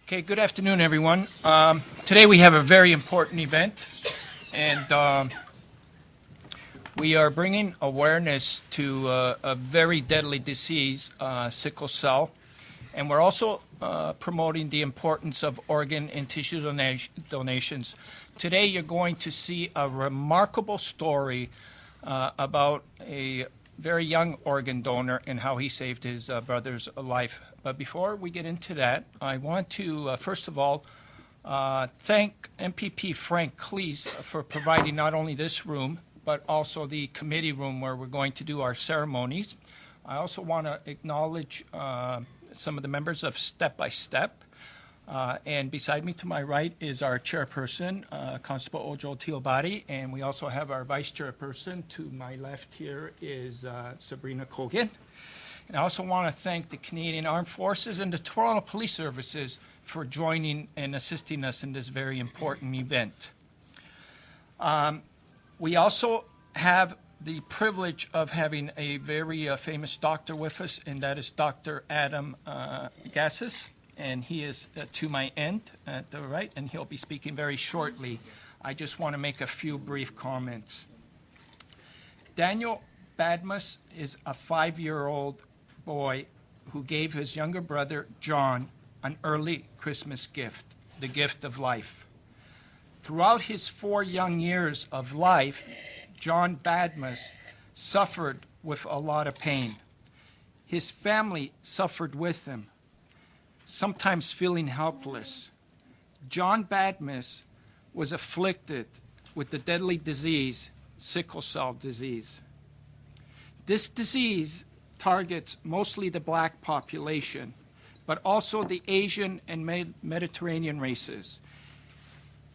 Okay, good afternoon, everyone. Today we have a very important event, and we are bringing awareness to a very deadly disease, sickle cell, and we're also promoting the importance of organ and tissue donations. Today you're going to see a remarkable story about a very young organ donor and how he saved his brother's life. But before we get into that, I want to, first of all, thank MPP Frank Cleese for providing not only this room, but also the committee room where we're going to do our ceremonies. I also want to acknowledge some of the members of Step by Step. And beside me to my right is our chairperson, Constable Ojo Tiobari, and we also have our vice chairperson. To my left here is Sabrina Kogan. And I also want to thank the Canadian Armed Forces and the Toronto Police Services for joining and assisting us in this very important event. We also have the privilege of having a very famous doctor with us, and that is Dr. Adam Gassis. And he is to my end at the right, and he'll be speaking very shortly. I just want to make a few brief comments. Daniel Badmus is a 5-year-old boy who gave his younger brother, John, an early Christmas gift, the gift of life. Throughout his 4 young years of life, John Badmus suffered with a lot of pain. His family suffered with him, sometimes feeling helpless. John Badmus was afflicted with the deadly disease, sickle cell disease. This disease targets mostly the black population, but also the Asian and Mediterranean races.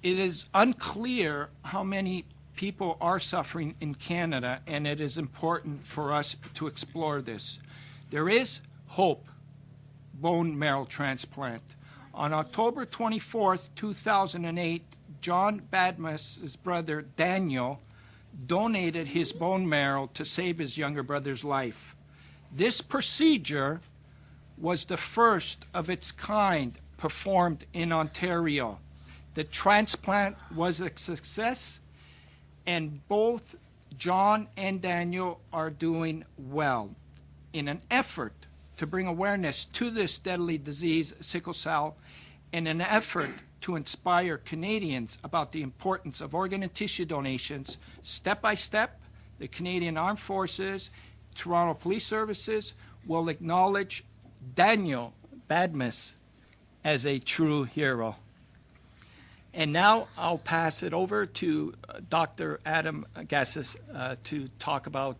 It is unclear how many people are suffering in Canada, and it is important for us to explore this. There is hope. Bone marrow transplant. On October 24th, 2008, John Badmus' brother Daniel donated his bone marrow to save his younger brother's life. This procedure was the first of its kind performed in Ontario. The transplant was a success, and both John and Daniel are doing well. In an effort to bring awareness to this deadly disease, sickle cell, in an effort to inspire Canadians about the importance of organ and tissue donations, Step by Step, the Canadian Armed Forces, Toronto Police Services will acknowledge Daniel Badmus as a true hero. And now I'll pass it over to Dr. Adam Gassis to talk about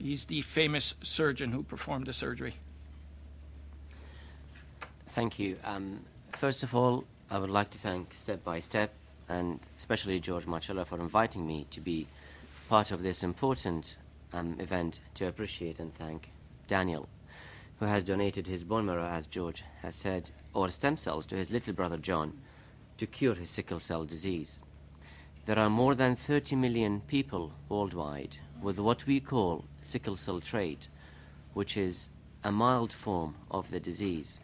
he's the famous surgeon who performed the surgery. Thank you. First of all, I would like to thank Step by Step and especially George Marcello for inviting me to be part of this important event to appreciate and thank Daniel, who has donated his bone marrow, as George has said, or stem cells to his little brother John to cure his sickle cell disease. There are more than 30 million people worldwide with what we call sickle cell trait, which is a mild form of the disease.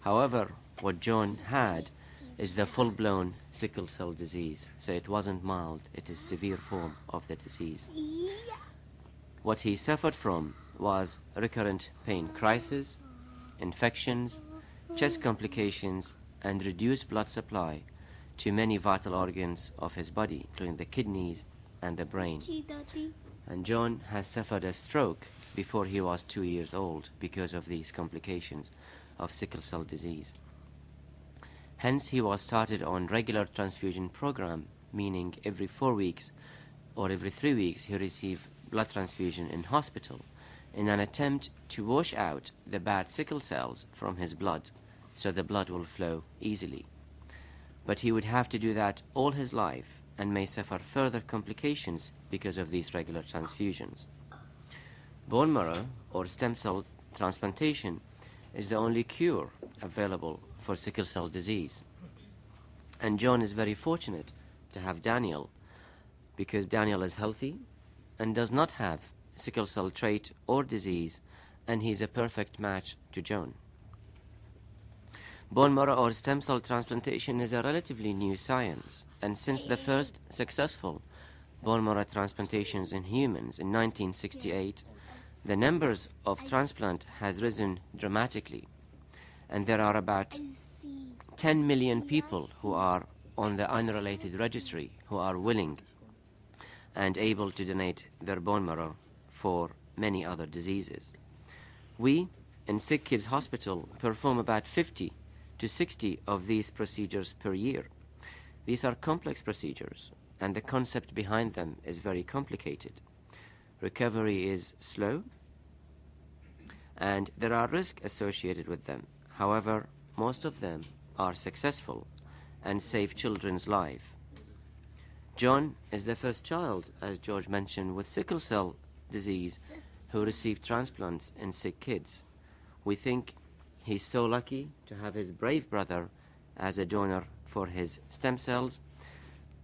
However, what John had is the full-blown sickle cell disease, so it wasn't mild, it is severe form of the disease. What he suffered from was recurrent pain crisis, infections, chest complications, and reduced blood supply to many vital organs of his body, including the kidneys and the brain. And John has suffered a stroke before he was 2 years old because of these complications of sickle cell disease. Hence, he was started on regular transfusion program, meaning every 4 weeks or every 3 weeks he received blood transfusion in hospital in an attempt to wash out the bad sickle cells from his blood so the blood will flow easily. But he would have to do that all his life and may suffer further complications because of these regular transfusions. Bone marrow or stem cell transplantation is the only cure available for sickle cell disease. And John is very fortunate to have Daniel because Daniel is healthy and does not have sickle cell trait or disease, and he's a perfect match to John. Bone marrow or stem cell transplantation is a relatively new science, and since the first successful bone marrow transplantations in humans in 1968, the numbers of transplant has risen dramatically, and there are about 10 million people who are on the unrelated registry who are willing and able to donate their bone marrow for many other diseases. We, in Sick Kids Hospital, perform about 50 to 60 of these procedures per year. These are complex procedures, and the concept behind them is very complicated. Recovery is slow, and there are risks associated with them. However, most of them are successful and save children's lives. John is the first child, as George mentioned, with sickle cell disease who received transplants in Sick Kids. We think he's so lucky to have his brave brother as a donor for his stem cells.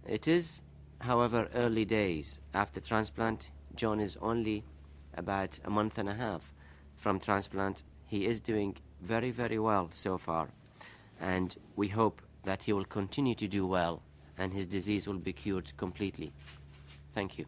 It is, however, early days. After transplant, John is only about a month and a half from transplant. He is doing very, very well so far, and we hope that he will continue to do well and his disease will be cured completely. Thank you.